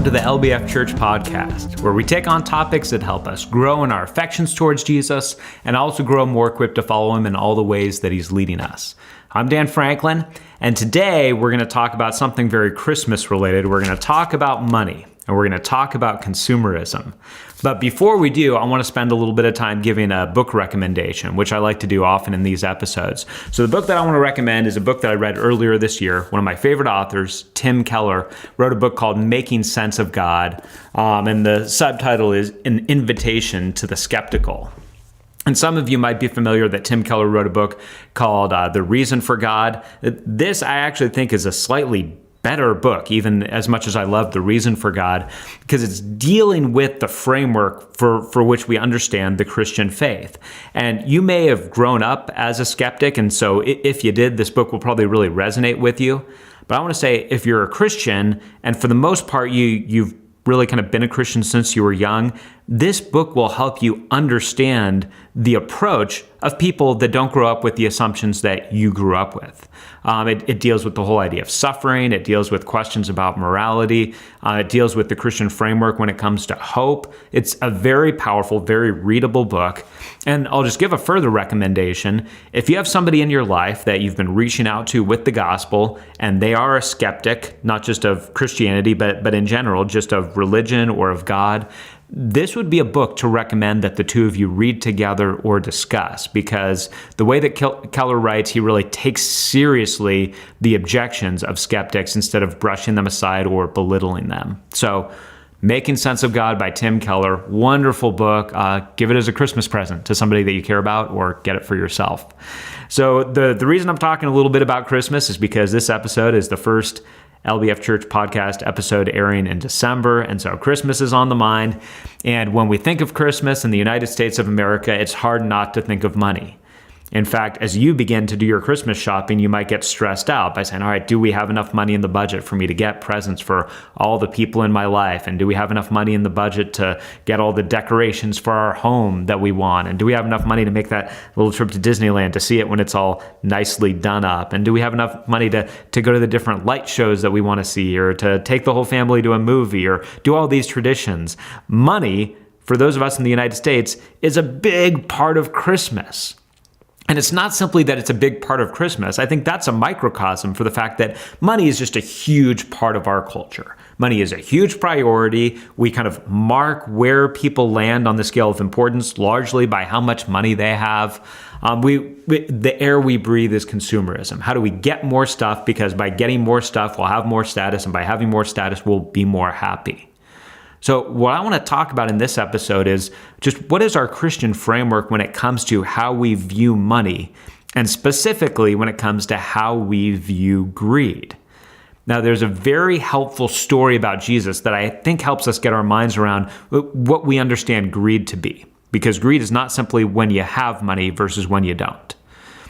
to the LBF Church podcast, where we take on topics that help us grow in our affections towards Jesus and also grow more equipped to follow him in all the ways that he's leading us. I'm Dan Franklin, and today we're going to talk about something very Christmas related. We're going to talk about money, and we're going to talk about consumerism. But before we do, I want to spend a little bit of time giving a book recommendation, which I like to do often in these episodes. So the book that I want to recommend is a book that I read earlier this year. One of my favorite authors, Tim Keller, wrote a book called Making Sense of God, and the subtitle is An Invitation to the Skeptical. And some of you might be familiar that Tim Keller wrote a book called The Reason for God. This, I actually think, is a slightly better book, even as much as I love The Reason for God, because it's dealing with the framework for which we understand the Christian faith. And you may have grown up as a skeptic, and so if you did, this book will probably really resonate with you. But I want to say, if you're a Christian, and for the most part, you've really kind of been a Christian since you were young, this book will help you understand the approach of people that don't grow up with the assumptions that you grew up with. It deals with the whole idea of suffering. It deals with questions about morality. It deals with the Christian framework when it comes to hope. It's a very powerful, very readable book. And I'll just give a further recommendation. If you have somebody in your life that you've been reaching out to with the gospel, and they are a skeptic, not just of Christianity, but in general, just of religion or of God, this would be a book to recommend that the two of you read together or discuss, because the way that Keller writes, he really takes seriously the objections of skeptics instead of brushing them aside or belittling them. So, Making Sense of God by Tim Keller, wonderful book. Give it as a Christmas present to somebody that you care about, or get it for yourself. So the reason I'm talking a little bit about Christmas is because this episode is the first LBF Church podcast episode airing in December, and so Christmas is on the mind. And when we think of Christmas in the United States of America, it's hard not to think of money. In fact, as you begin to do your Christmas shopping, you might get stressed out by saying, all right, do we have enough money in the budget for me to get presents for all the people in my life? And do we have enough money in the budget to get all the decorations for our home that we want? And do we have enough money to make that little trip to Disneyland to see it when it's all nicely done up? And do we have enough money to go to the different light shows that we want to see, or to take the whole family to a movie, or do all these traditions? Money, for those of us in the United States, is a big part of Christmas. And it's not simply that it's a big part of Christmas. I think that's a microcosm for the fact that money is just a huge part of our culture. Money is a huge priority. We kind of mark where people land on the scale of importance largely by how much money they have. The air we breathe is consumerism. How do we get more stuff? Because by getting more stuff, we'll have more status, and by having more status, we'll be more happy. So what I want to talk about in this episode is just what is our Christian framework when it comes to how we view money, and specifically when it comes to how we view greed. Now, there's a very helpful story about Jesus that I think helps us get our minds around what we understand greed to be, because greed is not simply when you have money versus when you don't.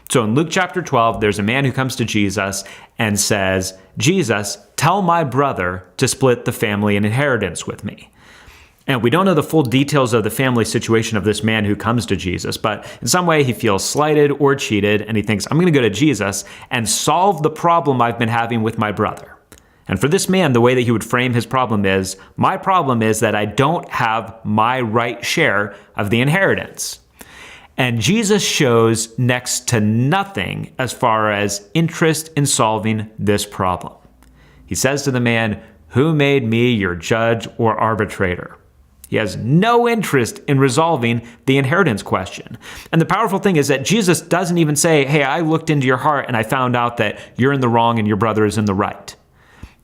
So in Luke chapter 12, there's a man who comes to Jesus and says, Jesus, tell my brother to split the family inheritance with me. And we don't know the full details of the family situation of this man who comes to Jesus, but in some way he feels slighted or cheated, and he thinks, I'm going to go to Jesus and solve the problem I've been having with my brother. And for this man, the way that he would frame his problem is, my problem is that I don't have my right share of the inheritance. And Jesus shows next to nothing as far as interest in solving this problem. He says to the man, who made me your judge or arbitrator? He has no interest in resolving the inheritance question. And the powerful thing is that Jesus doesn't even say, hey, I looked into your heart and I found out that you're in the wrong and your brother is in the right.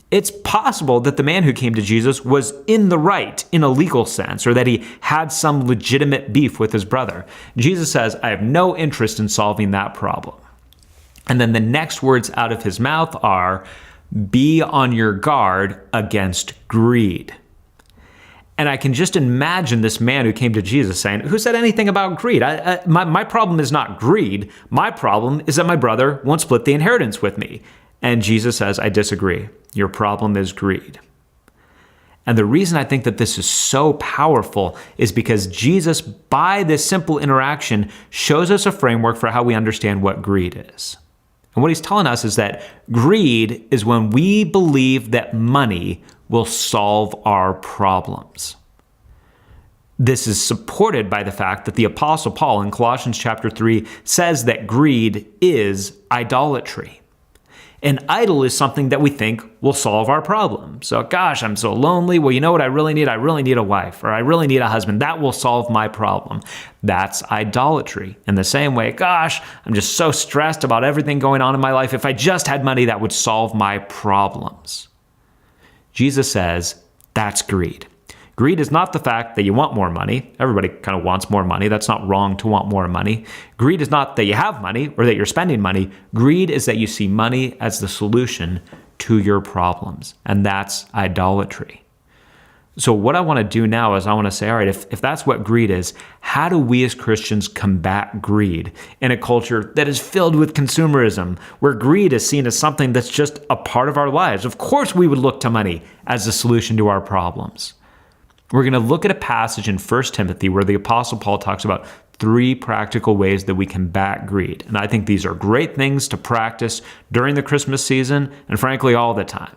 It's possible that the man who came to Jesus was in the right in a legal sense, or that he had some legitimate beef with his brother. Jesus says, I have no interest in solving that problem. And then the next words out of his mouth are, be on your guard against greed. And I can just imagine this man who came to Jesus saying, who said anything about greed? My problem is not greed. My problem is that my brother won't split the inheritance with me. And Jesus says, I disagree. Your problem is greed. And the reason I think that this is so powerful is because Jesus, by this simple interaction, shows us a framework for how we understand what greed is. And what he's telling us is that greed is when we believe that money will solve our problems. This is supported by the fact that the Apostle Paul in Colossians chapter 3 says that greed is idolatry. An idol is something that we think will solve our problem. So, gosh, I'm so lonely. Well, you know what I really need? I really need a wife, or I really need a husband. That will solve my problem. That's idolatry. In the same way, gosh, I'm just so stressed about everything going on in my life. If I just had money, that would solve my problems. Jesus says that's greed. Greed is not the fact that you want more money. Everybody kind of wants more money. That's not wrong to want more money. Greed is not that you have money or that you're spending money. Greed is that you see money as the solution to your problems, and that's idolatry. So what I want to do now is I want to say, all right, if that's what greed is, how do we as Christians combat greed in a culture that is filled with consumerism, where greed is seen as something that's just a part of our lives? Of course we would look to money as the solution to our problems. We're going to look at a passage in 1 Timothy where the Apostle Paul talks about 3 practical ways that we combat greed. And I think these are great things to practice during the Christmas season and frankly all the time.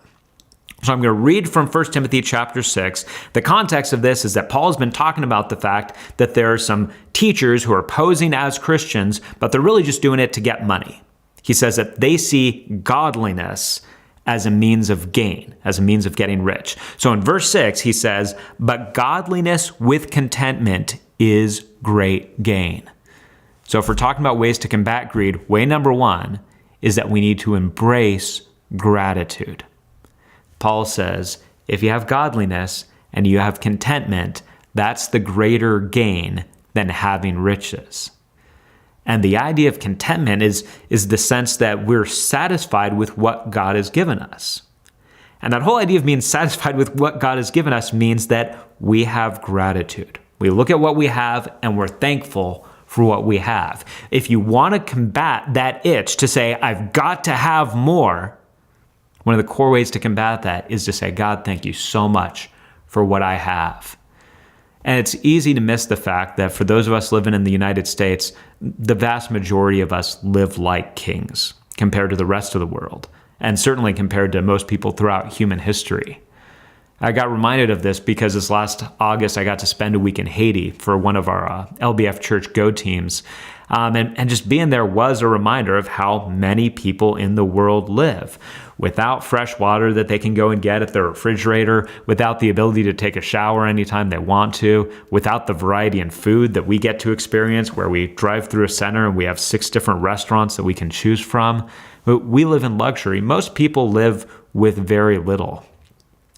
So I'm going to read from 1 Timothy chapter 6. The context of this is that Paul has been talking about the fact that there are some teachers who are posing as Christians, but they're really just doing it to get money. He says that they see godliness as a means of gain, as a means of getting rich. So in verse 6, he says, "But godliness with contentment is great gain." So if we're talking about ways to combat greed, way number 1 is that we need to embrace gratitude. Paul says, if you have godliness and you have contentment, that's the greater gain than having riches. And the idea of contentment is the sense that we're satisfied with what God has given us. And that whole idea of being satisfied with what God has given us means that we have gratitude. We look at what we have and we're thankful for what we have. If you want to combat that itch to say, I've got to have more, one of the core ways to combat that is to say, God, thank you so much for what I have. And it's easy to miss the fact that for those of us living in the United States, the vast majority of us live like kings compared to the rest of the world, and certainly compared to most people throughout human history. I got reminded of this because this last August, I got to spend a week in Haiti for one of our LBF Church Go teams. And just being there was a reminder of how many people in the world live without fresh water that they can go and get at their refrigerator, without the ability to take a shower anytime they want to, without the variety in food that we get to experience where we drive through a center and we have 6 different restaurants that we can choose from. We live in luxury. Most people live with very little.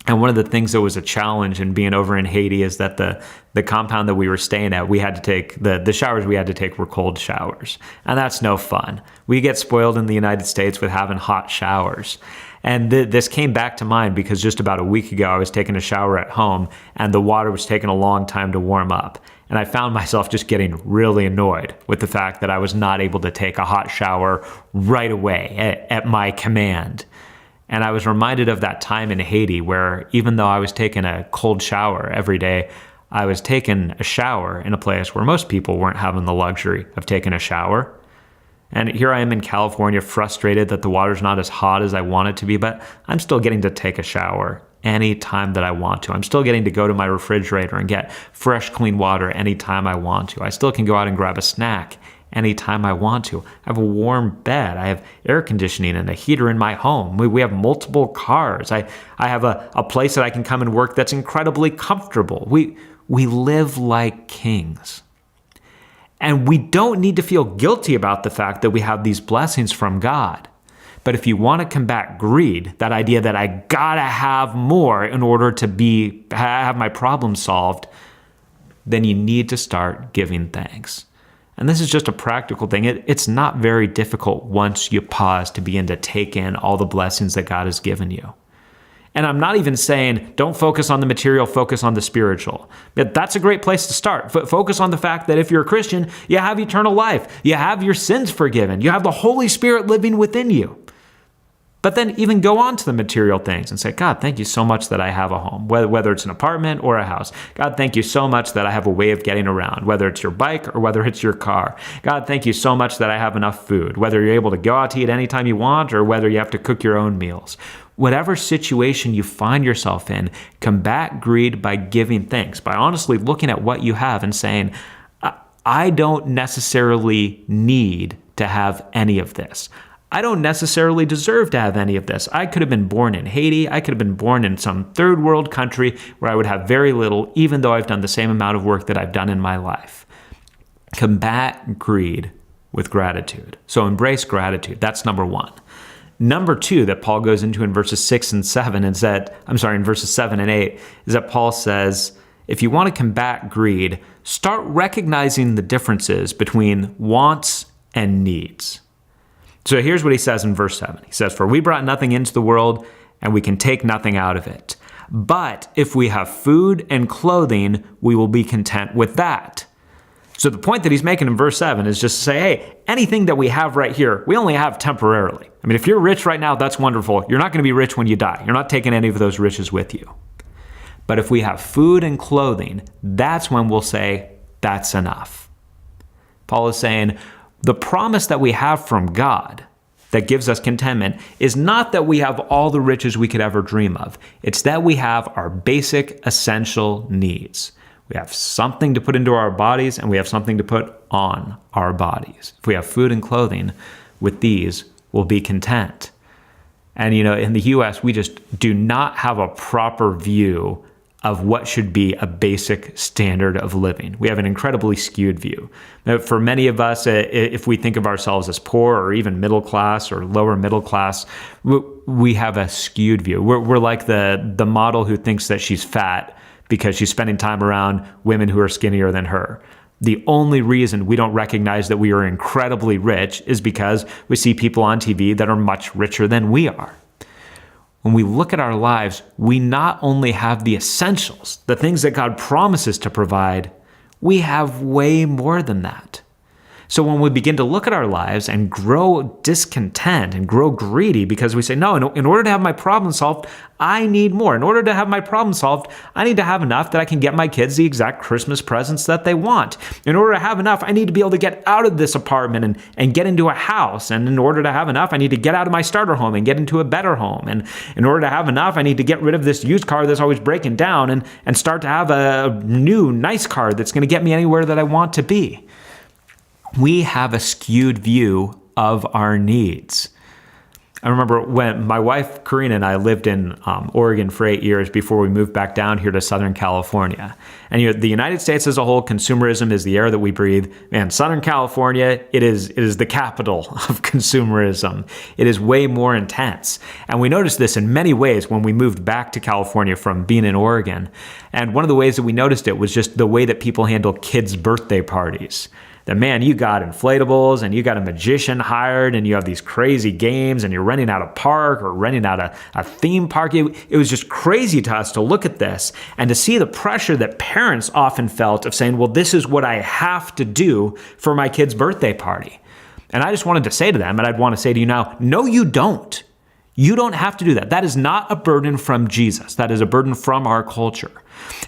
And one of the things that was a challenge in being over in Haiti is that the compound that we were staying at, we had to take, the showers we had to take were cold showers. And that's no fun. We get spoiled in the United States with having hot showers. And this came back to mind because just about a week ago, I was taking a shower at home and the water was taking a long time to warm up. And I found myself just getting really annoyed with the fact that I was not able to take a hot shower right away at my command. And I was reminded of that time in Haiti where even though I was taking a cold shower every day, I was taking a shower in a place where most people weren't having the luxury of taking a shower. And here I am in California, frustrated that the water's not as hot as I want it to be, but I'm still getting to take a shower anytime that I want to. I'm still getting to go to my refrigerator and get fresh, clean water anytime I want to. I still can go out and grab a snack anytime I want to. I have a warm bed. I have air conditioning and a heater in my home. We have multiple cars. I have a place that I can come and work that's incredibly comfortable. We live like kings. And we don't need to feel guilty about the fact that we have these blessings from God. But if you want to combat greed, that idea that I gotta have more in order to have my problem solved, then you need to start giving thanks. And this is just a practical thing. It's not very difficult once you pause to begin to take in all the blessings that God has given you. And I'm not even saying don't focus on the material, focus on the spiritual. But that's a great place to start. Focus on the fact that if you're a Christian, you have eternal life. You have your sins forgiven. You have the Holy Spirit living within you. But then even go on to the material things and say, God, thank you so much that I have a home, whether it's an apartment or a house. God, thank you so much that I have a way of getting around, whether it's your bike or whether it's your car. God, thank you so much that I have enough food, whether you're able to go out to eat anytime you want or whether you have to cook your own meals. whatever situation you find yourself in, combat greed by giving thanks, by honestly looking at what you have and saying, I don't necessarily need to have any of this. I don't necessarily deserve to have any of this. I could have been born in Haiti. I could have been born in some third world country where I would have very little, even though I've done the same amount of work that I've done in my life. Combat greed with gratitude. So embrace gratitude. That's number one. Number two that Paul goes into in verses 6 and 7 is that, in verses 7 and 8, is that Paul says, if you want to combat greed, start recognizing the differences between wants and needs. So here's what he says in verse 7. He says, for we brought nothing into the world, and we can take nothing out of it. But if we have food and clothing, we will be content with that. So the point that he's making in verse 7 is just to say, hey, anything that we have right here, we only have temporarily. I mean, if you're rich right now, that's wonderful. You're not going to be rich when you die. You're not taking any of those riches with you. But if we have food and clothing, that's when we'll say, that's enough. Paul is saying, the promise that we have from God that gives us contentment is not that we have all the riches we could ever dream of. It's that we have our basic essential needs. We have something to put into our bodies and we have something to put on our bodies. If we have food and clothing, with these, we'll be content. And in the U.S., we just do not have a proper view of what should be a basic standard of living. We have an incredibly skewed view. Now, for many of us, if we think of ourselves as poor or even middle class or lower middle class, we have a skewed view. We're like the model who thinks that she's fat because she's spending time around women who are skinnier than her. The only reason we don't recognize that we are incredibly rich is because we see people on TV that are much richer than we are. When we look at our lives, we not only have the essentials, the things that God promises to provide, we have way more than that. So when we begin to look at our lives and grow discontent and grow greedy because we say, no, in order to have my problem solved, I need more. In order to have my problem solved, I need to have enough that I can get my kids the exact Christmas presents that they want. In order to have enough, I need to be able to get out of this apartment and get into a house. And in order to have enough, I need to get out of my starter home and get into a better home. And in order to have enough, I need to get rid of this used car that's always breaking down and start to have a new, nice car that's going to get me anywhere that I want to be. We have a skewed view of our needs. I remember when my wife, Karina, and I lived in Oregon for 8 years before we moved back down here to Southern California. And the United States as a whole, consumerism is the air that we breathe. Man, Southern California, it is the capital of consumerism. It is way more intense. And we noticed this in many ways when we moved back to California from being in Oregon. And one of the ways that we noticed it was just the way that people handle kids' birthday parties. That, man, you got inflatables and you got a magician hired and you have these crazy games and you're renting out a park or renting out a theme park. It was just crazy to us to look at this and to see the pressure that parents often felt of saying, well, this is what I have to do for my kid's birthday party. And I just wanted to say to them, and I'd want to say to you now, no, you don't. You don't have to do that. That is not a burden from Jesus. That is a burden from our culture.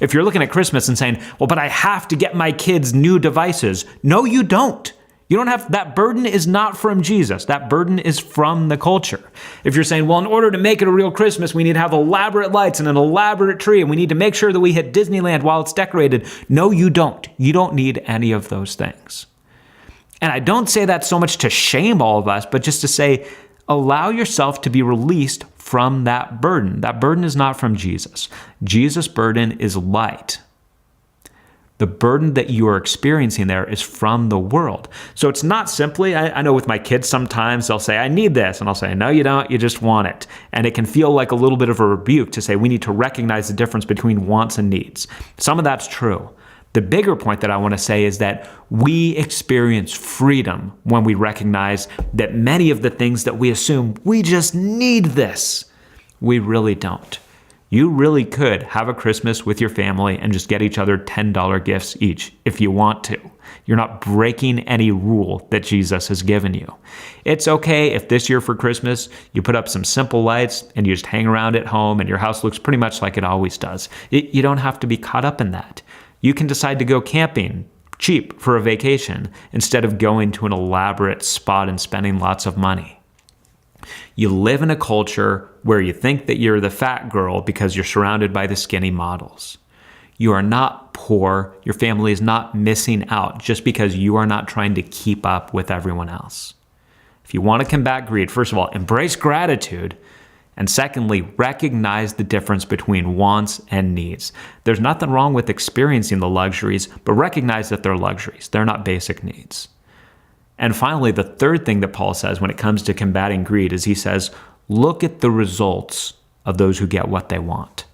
If you're looking at Christmas and saying, well, but I have to get my kids new devices. No, you don't. You don't have, that burden is not from Jesus. That burden is from the culture. If you're saying, well, in order to make it a real Christmas, we need to have elaborate lights and an elaborate tree, and we need to make sure that we hit Disneyland while it's decorated. No, you don't. You don't need any of those things. And I don't say that so much to shame all of us, but just to say, allow yourself to be released from that burden. That burden is not from Jesus. Jesus' burden is light. The burden that you are experiencing there is from the world. So it's not simply, I know with my kids sometimes they'll say, I need this. And I'll say, no, you don't, you just want it. And it can feel like a little bit of a rebuke to say we need to recognize the difference between wants and needs. Some of that's true. The bigger point that I want to say is that we experience freedom when we recognize that many of the things that we assume we just need this, we really don't. You really could have a Christmas with your family and just get each other $10 gifts each if you want to. You're not breaking any rule that Jesus has given you. It's okay if this year for Christmas you put up some simple lights and you just hang around at home and your house looks pretty much like it always does. You don't have to be caught up in that. You can decide to go camping cheap for a vacation instead of going to an elaborate spot and spending lots of money. You live in a culture where you think that you're the fat girl because you're surrounded by the skinny models. You are not poor. Your family is not missing out just because you are not trying to keep up with everyone else. If you want to combat greed, first of all, embrace gratitude. And secondly, recognize the difference between wants and needs. There's nothing wrong with experiencing the luxuries, but recognize that they're luxuries. They're not basic needs. And finally, the third thing that Paul says when it comes to combating greed is he says, look at the results of those who get what they want.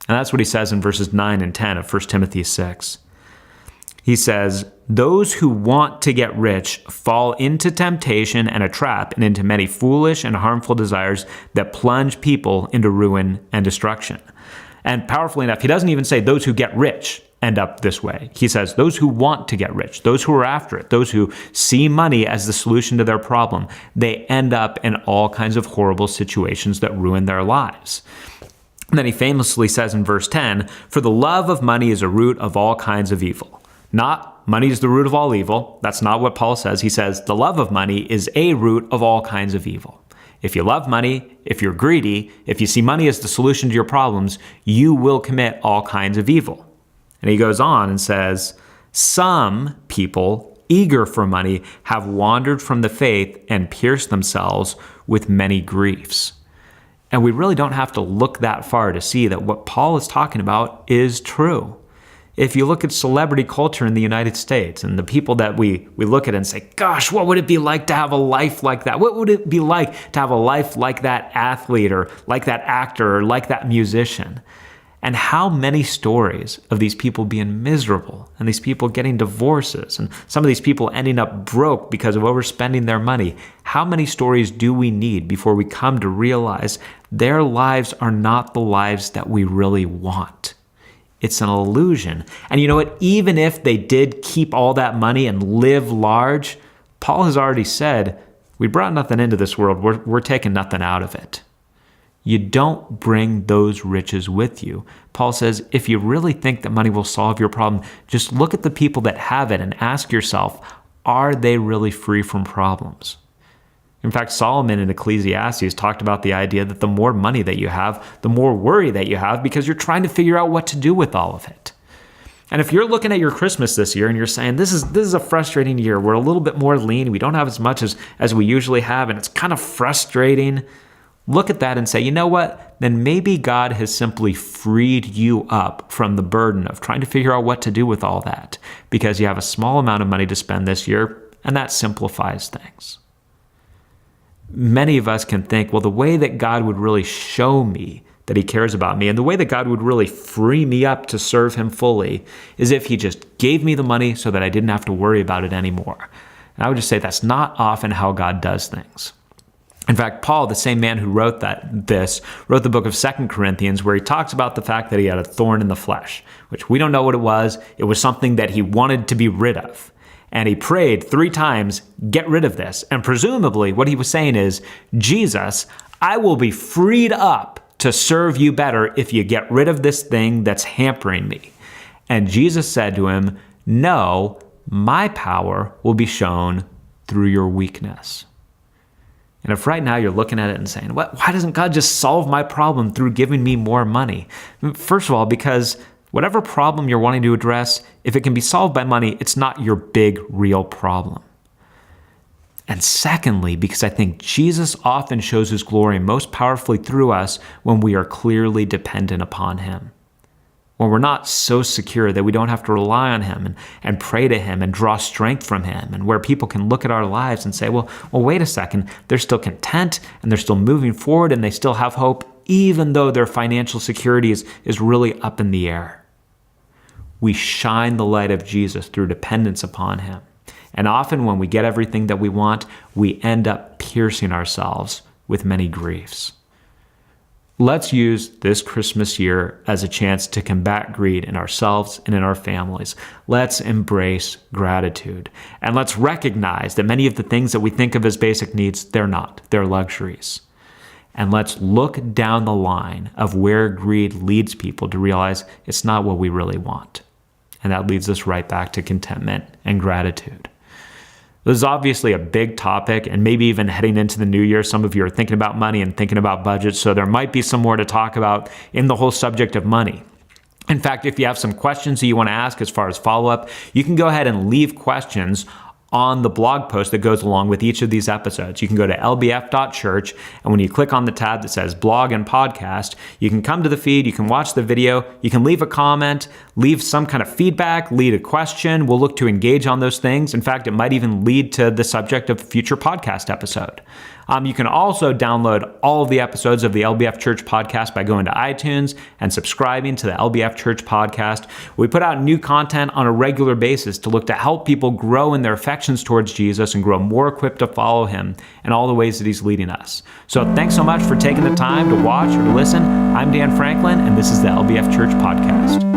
And that's what he says in verses 9 and 10 of 1 Timothy 6. He says, those who want to get rich fall into temptation and a trap and into many foolish and harmful desires that plunge people into ruin and destruction. And powerfully enough, he doesn't even say those who get rich end up this way. He says those who want to get rich, those who are after it, those who see money as the solution to their problem, they end up in all kinds of horrible situations that ruin their lives. And then he famously says in verse 10, for the love of money is a root of all kinds of evil. Not money is the root of all evil. That's not what Paul says. He says the love of money is a root of all kinds of evil. If you love money, if you're greedy, if you see money as the solution to your problems, you will commit all kinds of evil. And he goes on and says, some people eager for money have wandered from the faith and pierced themselves with many griefs. And we really don't have to look that far to see that what Paul is talking about is true. If you look at celebrity culture in the United States and the people that we look at and say, gosh, what would it be like to have a life like that? What would it be like to have a life like that athlete or like that actor or like that musician? And how many stories of these people being miserable and these people getting divorces and some of these people ending up broke because of overspending their money. How many stories do we need before we come to realize their lives are not the lives that we really want? It's an illusion. And you know what? Even if they did keep all that money and live large, Paul has already said, we brought nothing into this world. We're taking nothing out of it. You don't bring those riches with you. Paul says, if you really think that money will solve your problem, just look at the people that have it and ask yourself, are they really free from problems? In fact, Solomon in Ecclesiastes talked about the idea that the more money that you have, the more worry that you have because you're trying to figure out what to do with all of it. And if you're looking at your Christmas this year and you're saying, this is a frustrating year, we're a little bit more lean, we don't have as much as we usually have, and it's kind of frustrating, look at that and say, you know what? Then maybe God has simply freed you up from the burden of trying to figure out what to do with all that because you have a small amount of money to spend this year, and that simplifies things. Many of us can think, well, the way that God would really show me that he cares about me and the way that God would really free me up to serve him fully is if he just gave me the money so that I didn't have to worry about it anymore. And I would just say that's not often how God does things. In fact, Paul, the same man who wrote the book of 2 Corinthians, where he talks about the fact that he had a thorn in the flesh, which we don't know what it was. It was something that he wanted to be rid of. And he prayed 3 times, get rid of this. And presumably what he was saying is, Jesus, I will be freed up to serve you better if you get rid of this thing that's hampering me. And Jesus said to him, no, my power will be shown through your weakness. And if right now you're looking at it and saying, why doesn't God just solve my problem through giving me more money? First of all, because whatever problem you're wanting to address, if it can be solved by money, it's not your big, real problem. And secondly, because I think Jesus often shows his glory most powerfully through us when we are clearly dependent upon him. When we're not so secure that we don't have to rely on him and pray to him and draw strength from him, and where people can look at our lives and say, well, wait a second, they're still content and they're still moving forward and they still have hope, even though their financial security is really up in the air. We shine the light of Jesus through dependence upon him. And often when we get everything that we want, we end up piercing ourselves with many griefs. Let's use this Christmas year as a chance to combat greed in ourselves and in our families. Let's embrace gratitude. And let's recognize that many of the things that we think of as basic needs, they're not. They're luxuries. And let's look down the line of where greed leads people to realize it's not what we really want. And that leads us right back to contentment and gratitude. This is obviously a big topic, and maybe even heading into the new year, some of you are thinking about money and thinking about budgets, so there might be some more to talk about in the whole subject of money. In fact, if you have some questions that you want to ask as far as follow-up, you can go ahead and leave questions on the blog post that goes along with each of these episodes. You can go to lbf.church, and when you click on the tab that says blog and podcast, you can come to the feed, you can watch the video, you can leave a comment, leave some kind of feedback, lead a question. We'll look to engage on those things. In fact, it might even lead to the subject of a future podcast episode. You can also download all of the episodes of the LBF Church podcast by going to iTunes and subscribing to the LBF Church podcast. We put out new content on a regular basis to look to help people grow in their affections towards Jesus and grow more equipped to follow him in all the ways that he's leading us. So thanks so much for taking the time to watch or to listen. I'm Dan Franklin, and this is the LBF Church podcast.